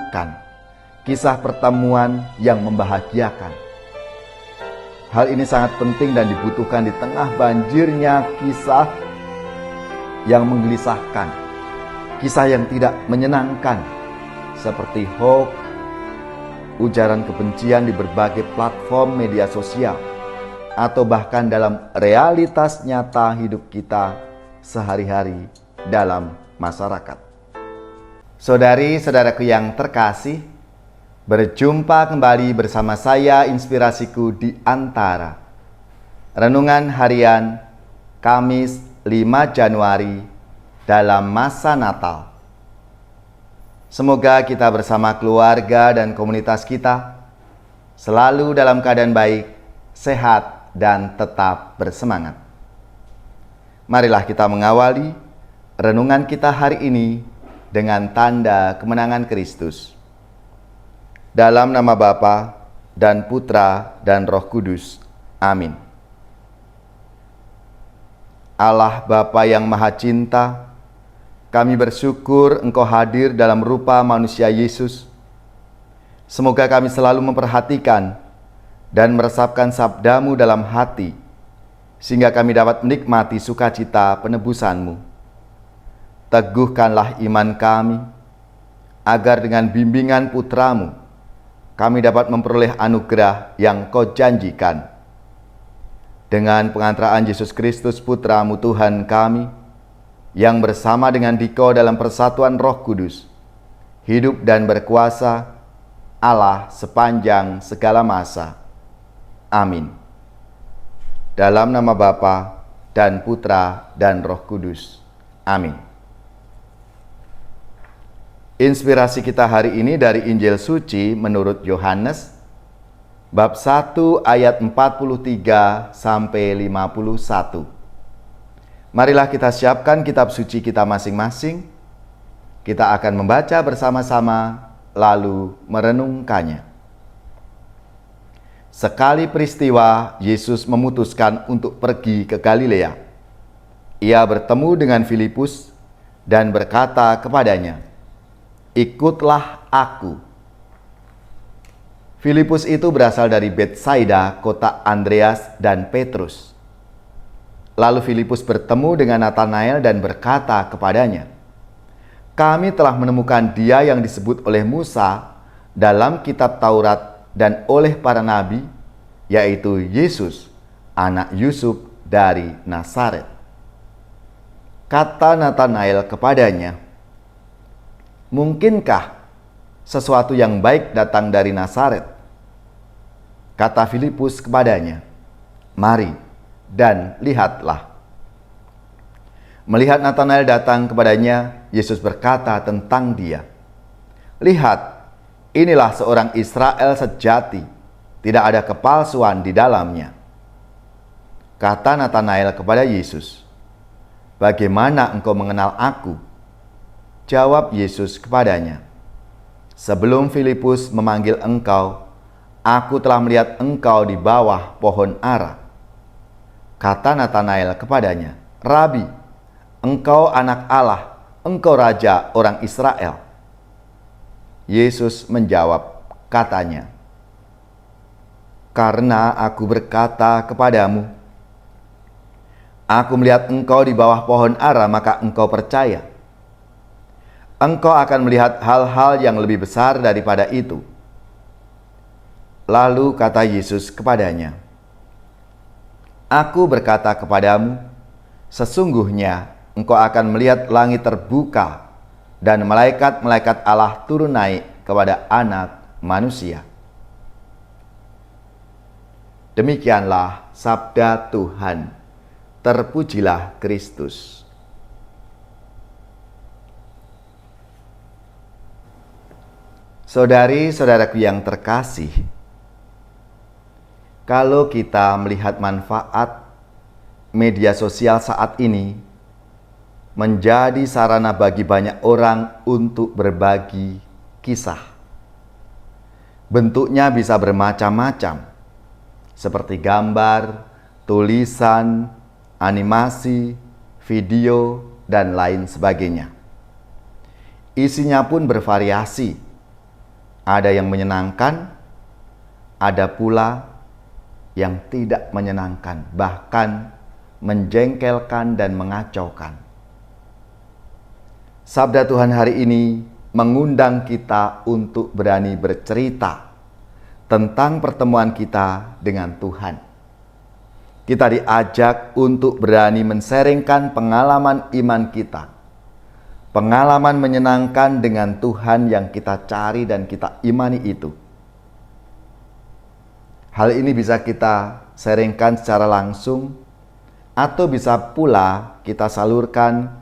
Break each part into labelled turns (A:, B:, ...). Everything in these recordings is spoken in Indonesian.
A: menyenangkan, kisah pertemuan yang membahagiakan. Hal ini sangat penting dan dibutuhkan di tengah banjirnya kisah yang menggelisahkan, kisah yang tidak menyenangkan, seperti hoax, ujaran kebencian di berbagai platform media sosial, atau bahkan dalam realitas nyata hidup kita sehari-hari dalam masyarakat. Saudari-saudaraku yang terkasih, berjumpa kembali bersama saya Inspirasiku di Antara. Renungan harian Kamis 5 Januari dalam masa Natal. Semoga kita bersama keluarga dan komunitas kita selalu dalam keadaan baik, sehat, dan tetap bersemangat. Marilah kita mengawali renungan kita hari ini dengan tanda kemenangan Kristus. Dalam nama Bapa dan Putra dan Roh Kudus. Amin. Allah Bapa yang Maha Cinta, kami bersyukur Engkau hadir dalam rupa manusia Yesus. Semoga kami selalu memperhatikan dan meresapkan sabda-Mu dalam hati, sehingga kami dapat menikmati sukacita penebus-Mu. Teguhkanlah iman kami, agar dengan bimbingan Putra-Mu, kami dapat memperoleh anugerah yang Kau janjikan. Dengan pengantaraan Yesus Kristus Putra-Mu Tuhan kami, yang bersama dengan Dikau dalam persatuan Roh Kudus, hidup dan berkuasa Allah sepanjang segala masa. Amin. Dalam nama Bapa dan Putra dan Roh Kudus. Amin. Inspirasi kita hari ini dari Injil Suci menurut Yohanes, bab 1 ayat 43 sampai 51. Marilah kita siapkan kitab suci kita masing-masing. Kita akan membaca bersama-sama lalu merenungkannya. Sekali peristiwa, Yesus memutuskan untuk pergi ke Galilea. Ia bertemu dengan Filipus dan berkata kepadanya, "Ikutlah aku." Filipus itu berasal dari Betsaida, kota Andreas dan Petrus. Lalu Filipus bertemu dengan Natanael dan berkata kepadanya, "Kami telah menemukan Dia yang disebut oleh Musa dalam kitab Taurat dan oleh para nabi, yaitu Yesus, anak Yusuf dari Nazaret." Kata Natanael kepadanya, "Mungkinkah sesuatu yang baik datang dari Nazaret?" Kata Filipus kepadanya, "Mari dan lihatlah." Melihat Natanael datang kepadanya, Yesus berkata tentang dia, "Lihat, inilah seorang Israel sejati, tidak ada kepalsuan di dalamnya." Kata Natanael kepada Yesus, "Bagaimana engkau mengenal aku?" Jawab Yesus kepadanya, "Sebelum Filipus memanggil engkau, aku telah melihat engkau di bawah pohon ara." Kata Natanael kepadanya, "Rabi, engkau anak Allah, engkau raja orang Israel." Yesus menjawab, katanya, "Karena aku berkata kepadamu, aku melihat engkau di bawah pohon ara, maka engkau percaya. Engkau akan melihat hal-hal yang lebih besar daripada itu." Lalu kata Yesus kepadanya, "Aku berkata kepadamu, sesungguhnya engkau akan melihat langit terbuka dan malaikat-malaikat Allah turun naik kepada Anak Manusia." Demikianlah sabda Tuhan. Terpujilah Kristus. Saudari-saudaraku yang terkasih, kalau kita melihat manfaat media sosial saat ini menjadi sarana bagi banyak orang untuk berbagi kisah. Bentuknya bisa bermacam-macam, seperti gambar, tulisan, animasi, video, dan lain sebagainya. Isinya pun bervariasi, Ada yang menyenangkan, ada pula yang tidak menyenangkan, bahkan menjengkelkan dan mengacaukan. Sabda Tuhan hari ini mengundang kita untuk berani bercerita tentang pertemuan kita dengan Tuhan. Kita diajak untuk berani men-sharingkan pengalaman iman kita, pengalaman menyenangkan dengan Tuhan yang kita cari dan kita imani itu. Hal ini bisa kita sharingkan secara langsung atau bisa pula kita salurkan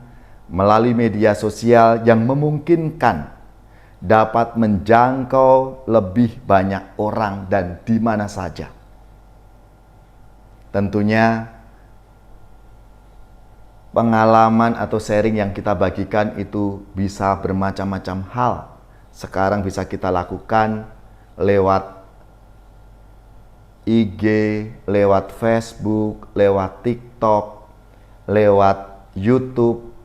A: melalui media sosial yang memungkinkan dapat menjangkau lebih banyak orang dan di mana saja. Tentunya pengalaman atau sharing yang kita bagikan itu bisa bermacam-macam hal. Sekarang bisa kita lakukan lewat IG, lewat Facebook, lewat TikTok, lewat YouTube,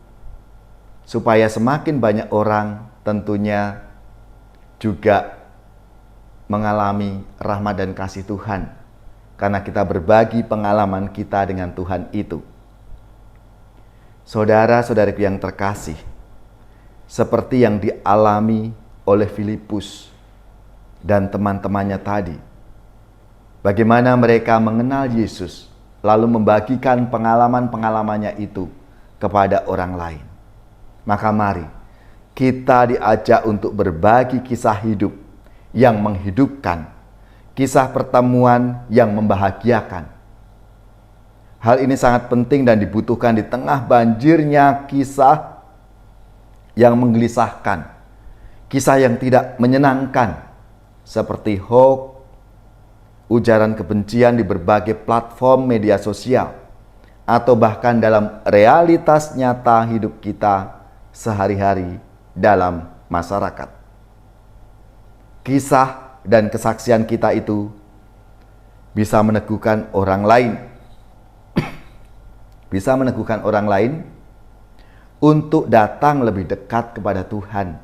A: supaya semakin banyak orang tentunya juga mengalami rahmat dan kasih Tuhan, karena kita berbagi pengalaman kita dengan Tuhan itu. Saudara-saudariku yang terkasih, seperti yang dialami oleh Filipus dan teman-temannya tadi, bagaimana mereka mengenal Yesus, lalu membagikan pengalaman-pengalamannya itu kepada orang lain. Maka mari kita diajak untuk berbagi kisah hidup yang menghidupkan, kisah pertemuan yang membahagiakan. Hal ini sangat penting dan dibutuhkan di tengah banjirnya kisah yang menggelisahkan, kisah yang tidak menyenangkan, seperti hoax, ujaran kebencian di berbagai platform media sosial, atau bahkan dalam realitas nyata hidup kita sehari-hari dalam masyarakat. Kisah dan kesaksian kita itu bisa meneguhkan orang lain, bisa meneguhkan orang lain untuk datang lebih dekat kepada Tuhan,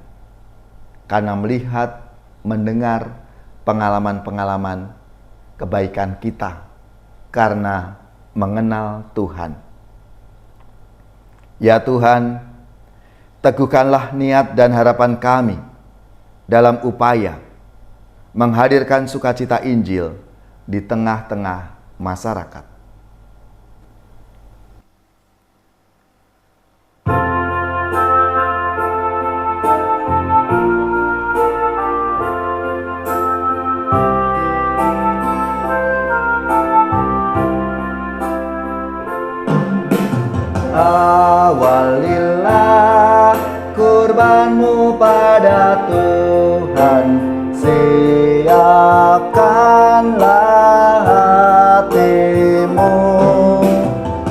A: karena melihat, mendengar pengalaman-pengalaman kebaikan kita karena mengenal Tuhan. Ya Tuhan, teguhkanlah niat dan harapan kami dalam upaya menghadirkan sukacita Injil di tengah-tengah masyarakat. Awalilah kurbanmu pada Tuhan, siapkanlah hatimu,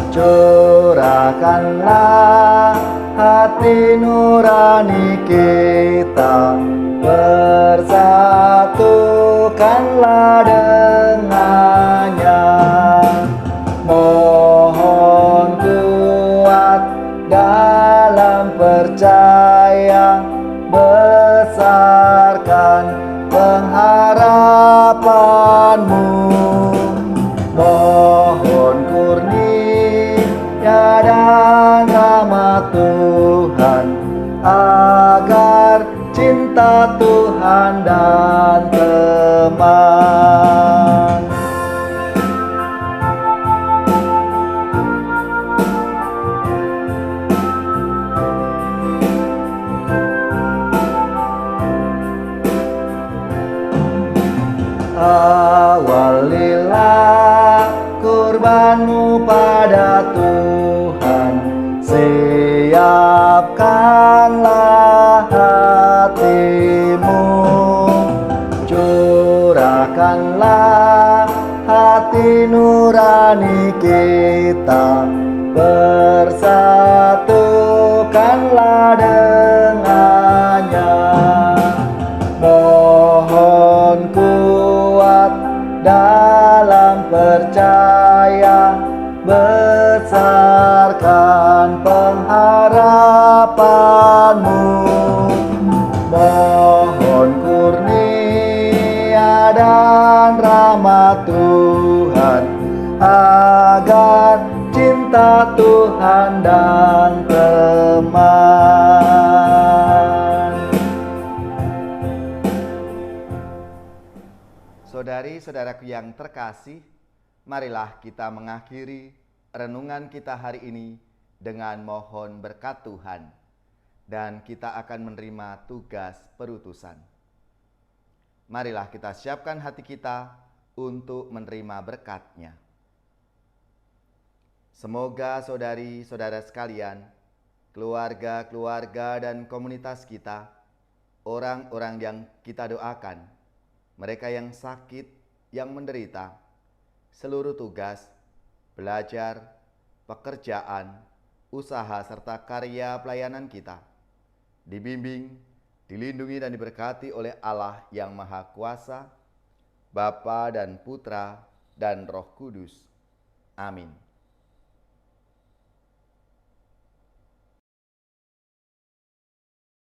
A: curahkanlah hati nurani kita, bersatukanlah dengannya. Mohon kuat dalam percaya, besarkan pengharapanmu. Mohon kurnia dan rahmat Tuhan, agar cinta Tuhan dan teman. Awalilah kurbanmu pada Tuhan, siapkanlah hatimu, curahkanlah hati nurani kita, bersatukanlah dengannya. Mohon kuat dalam percaya, besarkan pengharapanmu. Mohon kurnia Tuhan, agar cinta Tuhan dan teman. Saudari-saudaraku yang terkasih, marilah kita mengakhiri renungan kita hari ini dengan mohon berkat Tuhan, dan kita akan menerima tugas perutusan. Marilah kita siapkan hati kita untuk menerima berkat-Nya. Semoga saudari-saudara sekalian, keluarga-keluarga dan komunitas kita, orang-orang yang kita doakan, mereka yang sakit, yang menderita, seluruh tugas, belajar, pekerjaan, usaha serta karya pelayanan kita dibimbing, dilindungi dan diberkati oleh Allah yang Maha Kuasa, Bapa dan Putra dan Roh Kudus. Amin.